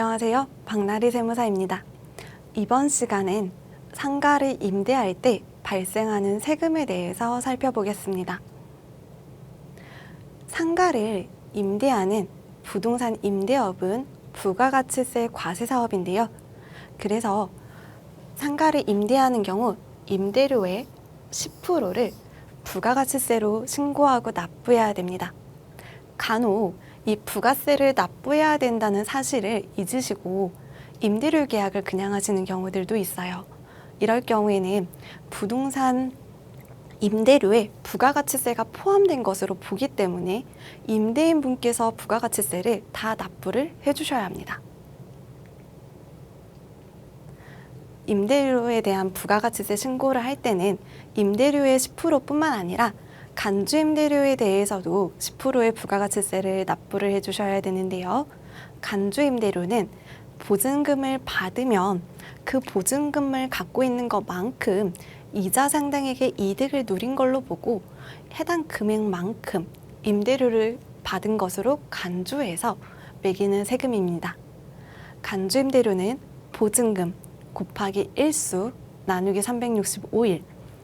안녕하세요. 박나리 세무사입니다. 이번 시간엔 상가를 임대할 때 발생하는 세금에 대해서 살펴보겠습니다. 상가를 임대하는 부동산 임대업은 부가가치세 과세 사업인데요. 그래서 상가를 임대하는 경우 임대료의 10%를 부가가치세로 신고하고 납부해야 됩니다. 간혹 이 부가세를 납부해야 된다는 사실을 잊으시고 임대료 계약을 그냥 하시는 경우들도 있어요. 이럴 경우에는 부동산 임대료에 부가가치세가 포함된 것으로 보기 때문에 임대인 분께서 부가가치세를 다 납부를 해주셔야 합니다. 임대료에 대한 부가가치세 신고를 할 때는 임대료의 10%뿐만 아니라 간주 임대료에 대해서도 10%의 부가가치세를 납부를 해주셔야 되는데요. 간주 임대료는 보증금을 받으면 그 보증금을 갖고 있는 것만큼 이자 상당액의 이득을 누린 걸로 보고 해당 금액만큼 임대료를 받은 것으로 간주해서 매기는 세금입니다. 간주 임대료는 보증금 곱하기 일수 나누기 365일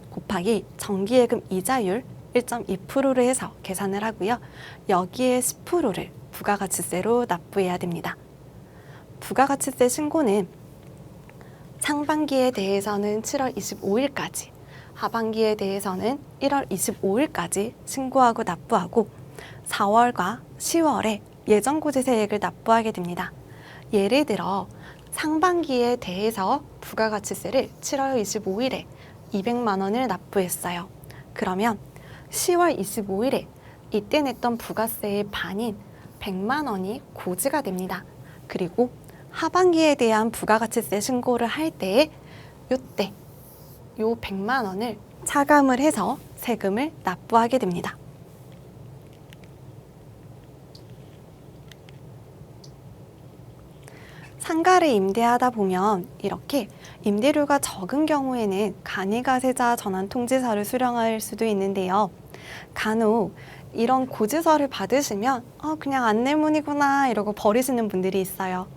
곱하기 정기예금 이자율 1.2%를 해서 계산을 하고요. 여기에 10%를 부가가치세로 납부해야 됩니다. 부가가치세 신고는 상반기에 대해서는 7월 25일까지, 하반기에 대해서는 1월 25일까지 신고하고 납부하고 4월과 10월에 예정고지세액을 납부하게 됩니다. 예를 들어 상반기에 대해서 부가가치세를 7월 25일에 200만 원을 납부했어요. 그러면 10월 25일에 이때 냈던 부가세의 반인 100만 원이 고지가 됩니다. 그리고 하반기에 대한 부가가치세 신고를 할 때에 요때 요 100만 원을 차감을 해서 세금을 납부하게 됩니다. 상가를 임대하다 보면 이렇게 임대료가 적은 경우에는 간이가세자 전환 통지서를 수령할 수도 있는데요. 간혹 이런 고지서를 받으시면 그냥 안내문이구나 이러고 버리시는 분들이 있어요.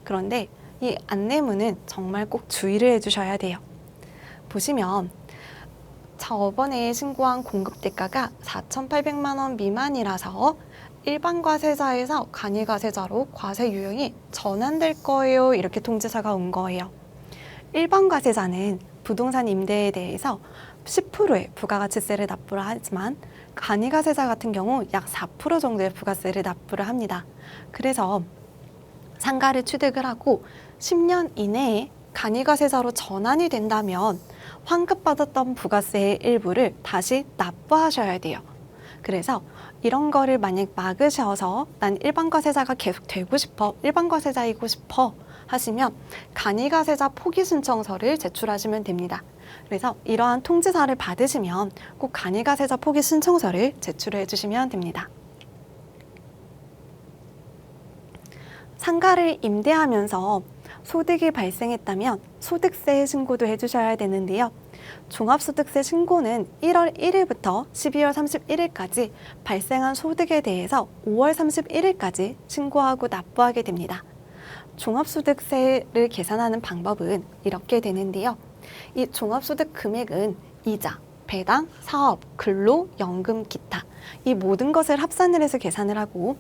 그런데 이 안내문은 정말 꼭 주의를 해주셔야 돼요. 보시면 저번에 신고한 공급대가가 4,800만 원 미만이라서 일반 과세자에서 간이 과세자로 과세 유형이 전환될 거예요. 이렇게 통지서가 온 거예요. 일반 과세자는 부동산 임대에 대해서 10%의 부가가치세를 납부를 하지만 간이 과세자 같은 경우 약 4% 정도의 부가세를 납부를 합니다. 그래서 상가를 취득을 하고 10년 이내에 간이 과세자로 전환이 된다면 환급받았던 부가세의 일부를 다시 납부하셔야 돼요. 그래서 이런 거를 만약 막으셔서 난 일반 과세자가 계속 되고 싶어, 일반 과세자이고 싶어 하시면 간이 과세자 포기 신청서를 제출하시면 됩니다. 그래서 이러한 통지서를 받으시면 꼭 간이 과세자 포기 신청서를 제출해 주시면 됩니다. 상가를 임대하면서 소득이 발생했다면 소득세 신고도 해주셔야 되는데요. 종합소득세 신고는 1월 1일부터 12월 31일까지 발생한 소득에 대해서 5월 31일까지 신고하고 납부하게 됩니다. 종합소득세를 계산하는 방법은 이렇게 되는데요. 이 종합소득 금액은 이자, 배당, 사업, 근로, 연금, 기타 이 모든 것을 합산을 해서 계산을 하고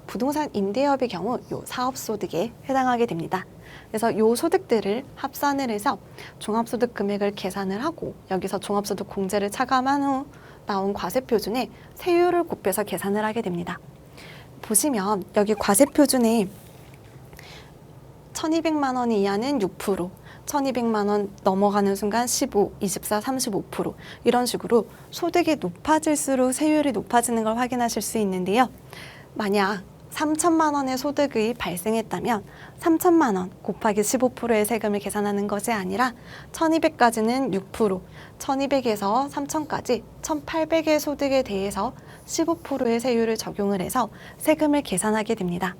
부동산 임대업의 경우 이 사업소득에 해당하게 됩니다. 그래서 이 소득들을 합산을 해서 종합소득 금액을 계산을 하고 여기서 종합소득 공제를 차감한 후 나온 과세표준에 세율을 곱해서 계산을 하게 됩니다. 보시면 여기 과세표준에 1,200만 원 이하는 6%, 1,200만 원 넘어가는 순간 15, 24, 35% 이런 식으로 소득이 높아질수록 세율이 높아지는 걸 확인하실 수 있는데요. 만약 3천만 원의 소득이 발생했다면 3천만 원 곱하기 15%의 세금을 계산하는 것이 아니라 1,200까지는 6%, 1,200에서 3천까지 1,800의 소득에 대해서 15%의 세율을 적용을 해서 세금을 계산하게 됩니다.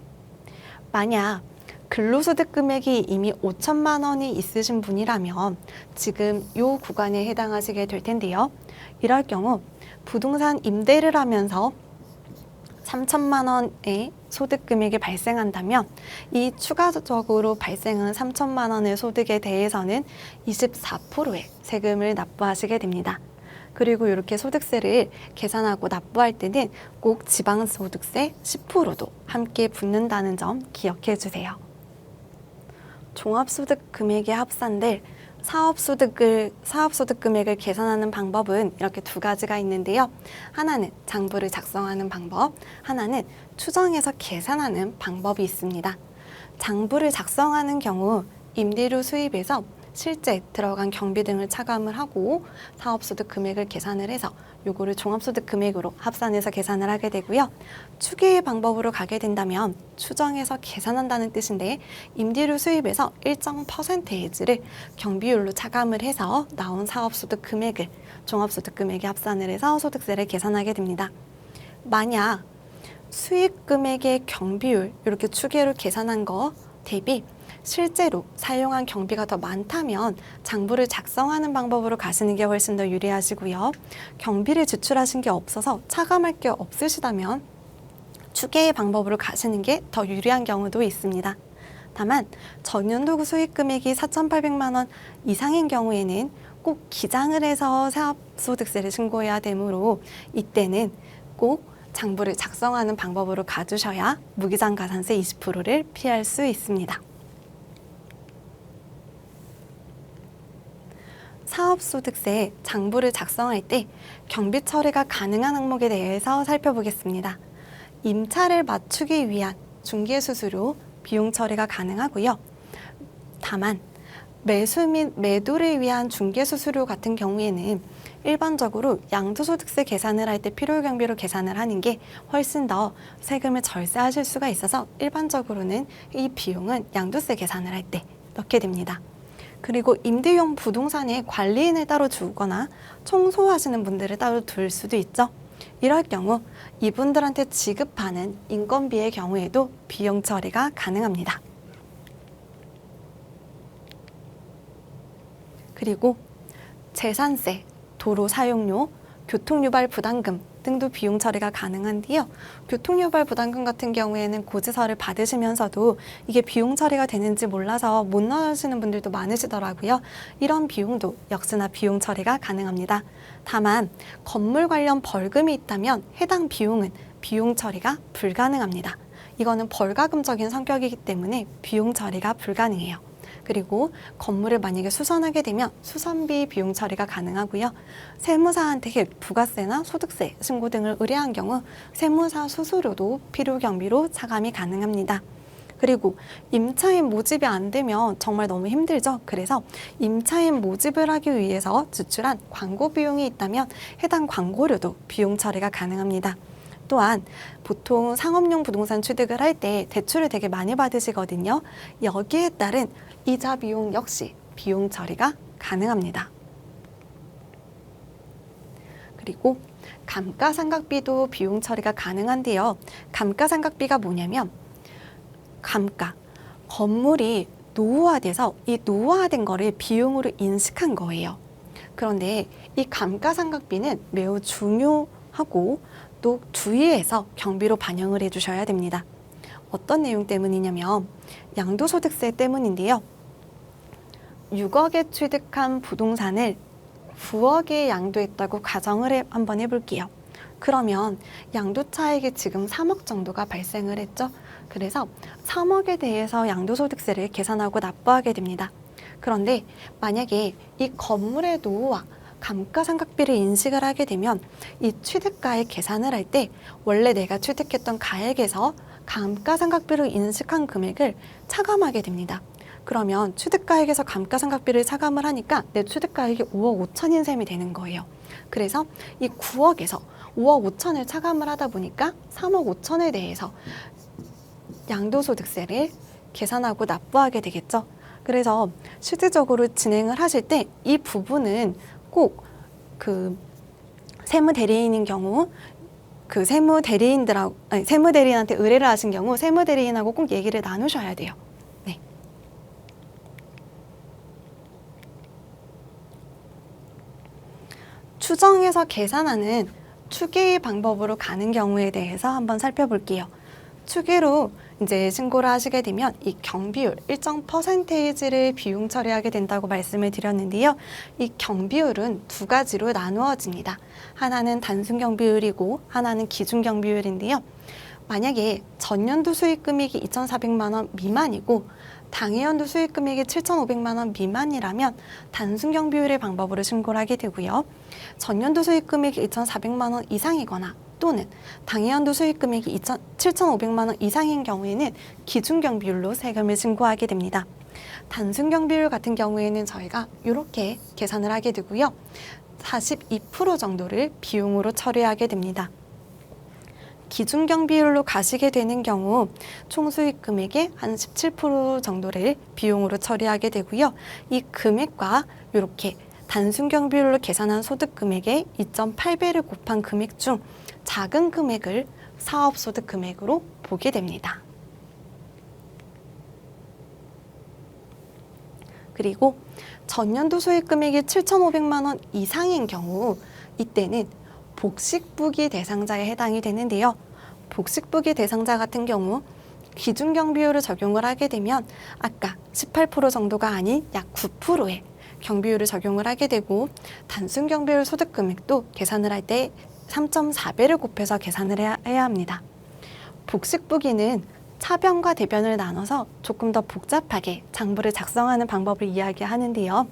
만약 근로소득 금액이 이미 5천만 원이 있으신 분이라면 지금 이 구간에 해당하시게 될 텐데요. 이럴 경우 부동산 임대를 하면서 3천만 원의 소득 금액이 발생한다면 이 추가적으로 발생한 3천만 원의 소득에 대해서는 24%의 세금을 납부하시게 됩니다. 그리고 이렇게 소득세를 계산하고 납부할 때는 꼭 지방소득세 10%도 함께 붙는다는 점 기억해 주세요. 종합소득 금액이 합산될 사업소득 금액을 계산하는 방법은 이렇게 두 가지가 있는데요. 하나는 장부를 작성하는 방법, 하나는 추정해서 계산하는 방법이 있습니다. 장부를 작성하는 경우 임대료 수입에서 실제 들어간 경비 등을 차감을 하고 사업소득 금액을 계산을 해서 요거를 종합소득 금액으로 합산해서 계산을 하게 되고요. 추계의 방법으로 가게 된다면 추정해서 계산한다는 뜻인데 임대료 수입에서 일정 퍼센테이지를 경비율로 차감을 해서 나온 사업소득 금액을 종합소득 금액에 합산을 해서 소득세를 계산하게 됩니다. 만약 수익 금액의 경비율 이렇게 추계로 계산한 거 대비 실제로 사용한 경비가 더 많다면 장부를 작성하는 방법으로 가시는 게 훨씬 더 유리하시고요. 경비를 지출하신 게 없어서 차감할 게 없으시다면 추계의 방법으로 가시는 게 더 유리한 경우도 있습니다. 다만 전년도 수익 금액이 4,800만 원 이상인 경우에는 꼭 기장을 해서 사업소득세를 신고해야 되므로 이때는 꼭 장부를 작성하는 방법으로 가주셔야 무기장 가산세 20%를 피할 수 있습니다. 사업소득세 장부를 작성할 때 경비 처리가 가능한 항목에 대해서 살펴보겠습니다. 임차를 맞추기 위한 중개수수료 비용 처리가 가능하고요. 다만 매수 및 매도를 위한 중개수수료 같은 경우에는 일반적으로 양도소득세 계산을 할 때 필요경비로 계산을 하는 게 훨씬 더 세금을 절세하실 수가 있어서 일반적으로는 이 비용은 양도세 계산을 할 때 넣게 됩니다. 그리고 임대용 부동산에 관리인을 따로 두거나 청소하시는 분들을 따로 둘 수도 있죠. 이럴 경우 이분들한테 지급하는 인건비의 경우에도 비용 처리가 가능합니다. 그리고 재산세, 도로 사용료, 교통유발 부담금 등도 비용 처리가 가능한데요. 교통유발 부담금 같은 경우에는 고지서를 받으시면서도 이게 비용 처리가 되는지 몰라서 못 넣으시는 분들도 많으시더라고요. 이런 비용도 역시나 비용 처리가 가능합니다. 다만 건물 관련 벌금이 있다면 해당 비용은 비용 처리가 불가능합니다. 이거는 벌가금적인 성격이기 때문에 비용 처리가 불가능해요. 그리고 건물을 만약에 수선하게 되면 수선비 비용 처리가 가능하고요. 세무사한테 부가세나 소득세 신고 등을 의뢰한 경우 세무사 수수료도 필요 경비로 차감이 가능합니다. 그리고 임차인 모집이 안 되면 정말 너무 힘들죠. 그래서 임차인 모집을 하기 위해서 지출한 광고 비용이 있다면 해당 광고료도 비용 처리가 가능합니다. 또한 보통 상업용 부동산 취득을 할 때 대출을 되게 많이 받으시거든요. 여기에 따른 이자 비용 역시 비용 처리가 가능합니다. 그리고 감가상각비도 비용 처리가 가능한데요. 감가상각비가 뭐냐면 건물이 노후화돼서 이 노후화된 거를 비용으로 인식한 거예요. 그런데 이 감가상각비는 매우 중요하고 또 주의해서 경비로 반영을 해주셔야 됩니다. 어떤 내용 때문이냐면 양도소득세 때문인데요. 6억에 취득한 부동산을 9억에 양도했다고 가정을 한번 해볼게요. 그러면 양도차익이 지금 3억 정도가 발생을 했죠. 그래서 3억에 대해서 양도소득세를 계산하고 납부하게 됩니다. 그런데 만약에 이 건물의 노후와 감가상각비를 인식을 하게 되면 이 취득가액 계산을 할 때 원래 내가 취득했던 가액에서 감가상각비를 인식한 금액을 차감하게 됩니다. 그러면 취득가액에서 감가상각비를 차감을 하니까 내 취득가액이 5억 5천인 셈이 되는 거예요. 그래서 이 9억에서 5억 5천을 차감을 하다 보니까 3억 5천에 대해서 양도소득세를 계산하고 납부하게 되겠죠. 그래서 실질적으로 진행을 하실 때 이 부분은 꼭 그 세무대리인인 경우 그 세무대리인한테 의뢰를 하신 경우 세무대리인하고 꼭 얘기를 나누셔야 돼요. 네. 추정해서 계산하는 추계의 방법으로 가는 경우에 대해서 한번 살펴볼게요. 추계로 이제 신고를 하시게 되면 이 경비율 일정 퍼센테이지를 비용 처리하게 된다고 말씀을 드렸는데요. 이 경비율은 두 가지로 나누어집니다. 하나는 단순 경비율이고 하나는 기준 경비율인데요. 만약에 전년도 수익 금액이 2,400만 원 미만이고 당해연도 수익 금액이 7,500만 원 미만이라면 단순 경비율의 방법으로 신고를 하게 되고요. 전년도 수익 금액이 2,400만 원 이상이거나 또는 당해연도 수익 금액이 7,500만 원 이상인 경우에는 기준 경비율로 세금을 신고하게 됩니다. 단순 경비율 같은 경우에는 저희가 이렇게 계산을 하게 되고요. 42% 정도를 비용으로 처리하게 됩니다. 기준 경비율로 가시게 되는 경우 총 수익 금액의 한 17% 정도를 비용으로 처리하게 되고요. 이 금액과 이렇게 단순 경비율로 계산한 소득 금액의 2.8배를 곱한 금액 중 작은 금액을 사업소득 금액으로 보게 됩니다. 그리고 전년도 수익 금액이 7,500만 원 이상인 경우 이때는 복식부기 대상자에 해당이 되는데요. 복식부기 대상자 같은 경우 기준 경비율을 적용을 하게 되면 아까 18% 정도가 아닌 약 9%의 경비율을 적용을 하게 되고 단순 경비율 소득 금액도 계산을 할 때 3.4배를 곱해서 계산을 해야 합니다. 복식부기는 차변과 대변을 나눠서 조금 더 복잡하게 장부를 작성하는 방법을 이야기하는데요.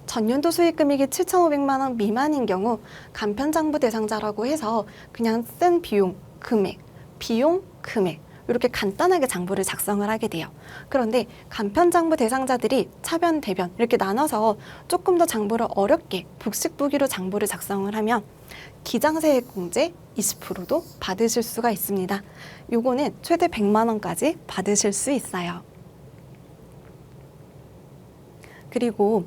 전년도 수익 금액이 7,500만 원 미만인 경우 간편장부 대상자라고 해서 그냥 쓴 비용, 금액, 이렇게 간단하게 장부를 작성을 하게 돼요. 그런데 간편장부 대상자들이 차변, 대변 이렇게 나눠서 조금 더 장부를 어렵게 복식부기로 장부를 작성을 하면 기장세액공제 20%도 받으실 수가 있습니다. 요거는 최대 100만 원까지 받으실 수 있어요. 그리고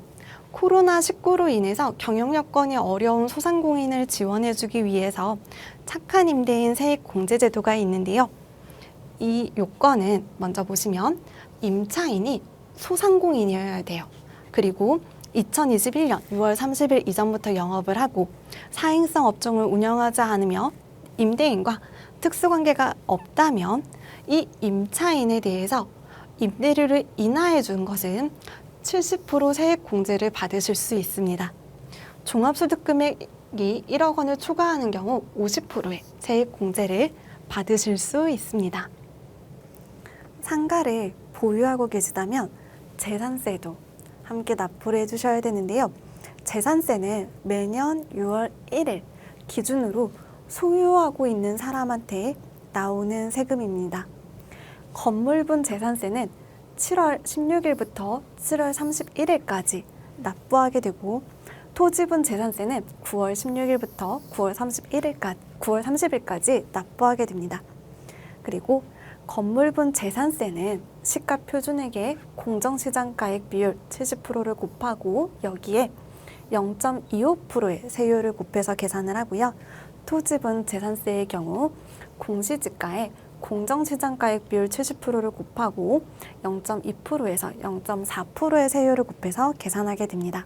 코로나19로 인해서 경영 여건이 어려운 소상공인을 지원해주기 위해서 착한 임대인 세액 공제 제도가 있는데요. 이 요건은 먼저 보시면 임차인이 소상공인이어야 돼요. 그리고 2021년 6월 30일 이전부터 영업을 하고 사행성 업종을 운영하지 않으며 임대인과 특수관계가 없다면 이 임차인에 대해서 임대료를 인하해 준 것은 70% 세액 공제를 받으실 수 있습니다. 종합소득 금액이 1억 원을 초과하는 경우 50%의 세액 공제를 받으실 수 있습니다. 상가를 보유하고 계시다면 재산세도 함께 납부를 해주셔야 되는데요. 재산세는 매년 6월 1일 기준으로 소유하고 있는 사람한테 나오는 세금입니다. 건물분 재산세는 7월 16일부터 7월 31일까지 납부하게 되고 토지분 재산세는 9월 16일부터 9월 30일까지 납부하게 됩니다. 그리고 건물분 재산세는 시가 표준액의 공정시장가액 비율 70%를 곱하고 여기에 0.25%의 세율을 곱해서 계산을 하고요. 토지분 재산세의 경우 공시지가에 공정시장가액 비율 70%를 곱하고 0.2%에서 0.4%의 세율을 곱해서 계산하게 됩니다.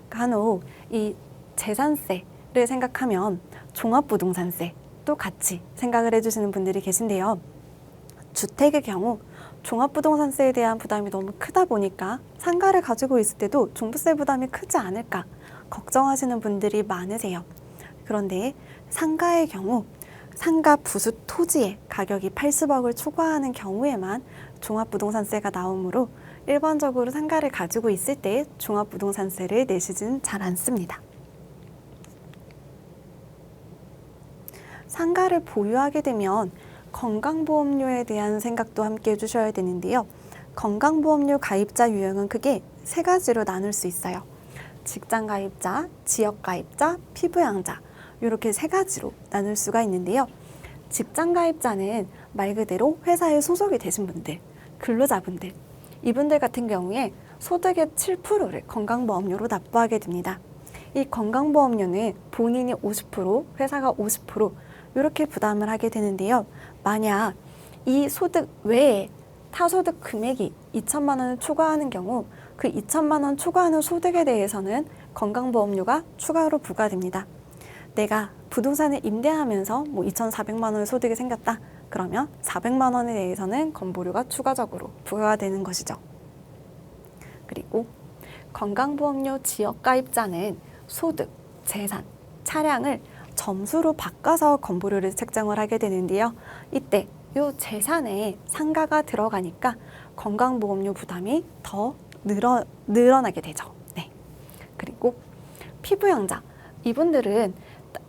간혹 이 재산세를 생각하면 종합부동산세도 같이 생각을 해주시는 분들이 계신데요. 주택의 경우 종합부동산세에 대한 부담이 너무 크다 보니까 상가를 가지고 있을 때도 종부세 부담이 크지 않을까 걱정하시는 분들이 많으세요. 그런데 상가의 경우 상가 부수 토지의 가격이 80억을 초과하는 경우에만 종합부동산세가 나오므로 일반적으로 상가를 가지고 있을 때 종합부동산세를 내시진 잘 않습니다. 상가를 보유하게 되면 건강보험료에 대한 생각도 함께 해주셔야 되는데요. 건강보험료 가입자 유형은 크게 세 가지로 나눌 수 있어요. 직장가입자, 지역가입자, 피부양자 이렇게 세 가지로 나눌 수가 있는데요. 직장가입자는 말 그대로 회사에 소속이 되신 분들, 근로자분들 이분들 같은 경우에 소득의 7%를 건강보험료로 납부하게 됩니다. 이 건강보험료는 본인이 50%, 회사가 50% 이렇게 부담을 하게 되는데요. 만약 이 소득 외에 타소득 금액이 2천만 원을 초과하는 경우 그 2천만 원 초과하는 소득에 대해서는 건강보험료가 추가로 부과됩니다. 내가 부동산을 임대하면서 뭐 2,400만 원의 소득이 생겼다. 그러면 400만 원에 대해서는 건보료가 추가적으로 부과되는 것이죠. 그리고 건강보험료 지역가입자는 소득, 재산, 차량을 점수로 바꿔서 건보료를 책정을 하게 되는데요. 이때 이 재산에 상가가 들어가니까 건강보험료 부담이 더 늘어나게 되죠. 네. 그리고 피부양자, 이분들은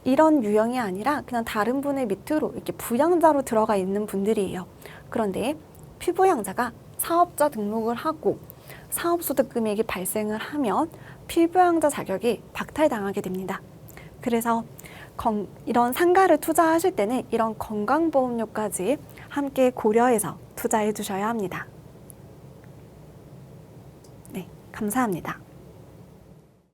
이런 유형이 아니라 그냥 다른 분의 밑으로 이렇게 부양자로 들어가 있는 분들이에요. 그런데 피부양자가 사업자 등록을 하고 사업소득 금액이 발생을 하면 피부양자 자격이 박탈당하게 됩니다. 그래서 이런 상가를 투자하실 때는 이런 건강보험료까지 함께 고려해서 투자해 주셔야 합니다. 네, 감사합니다.